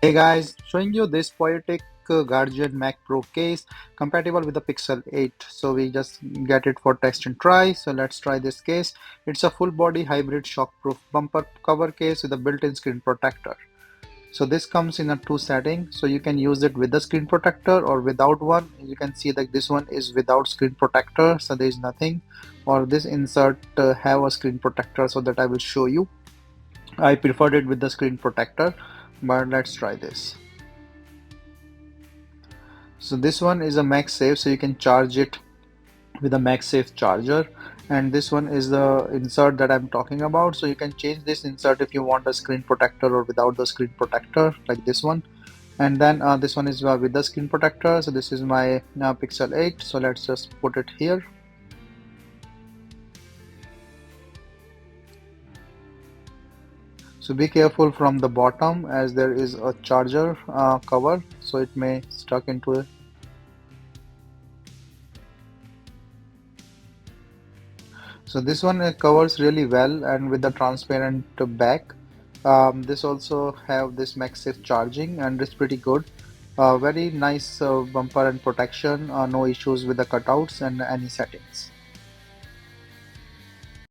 Hey guys, showing you this Poetic Guardian MagPro case compatible with the Pixel 8. So we just get it for test and try. So let's try this case. It's a full body hybrid shockproof bumper cover case with a built-in screen protector. So this comes in a two setting. So you can use it with the screen protector or without one. You can see that this one is without screen protector. So there is nothing. Or this insert have a screen protector so that I will show you. I preferred it with the screen protector, but let's try this. So this one is a MagSafe, so you can charge it with a MagSafe charger. And this one is the insert that I'm talking about. So you can change this insert if you want a screen protector or without the screen protector, like this one. And then this one is with the screen protector. So this is my Pixel 8. So let's just put it here. So be careful from the bottom as there is a charger cover, so it may stuck into it. So this one covers really well and with the transparent back. This also have this MagSafe charging and it's pretty good. Very nice bumper and protection. No issues with the cutouts and any settings.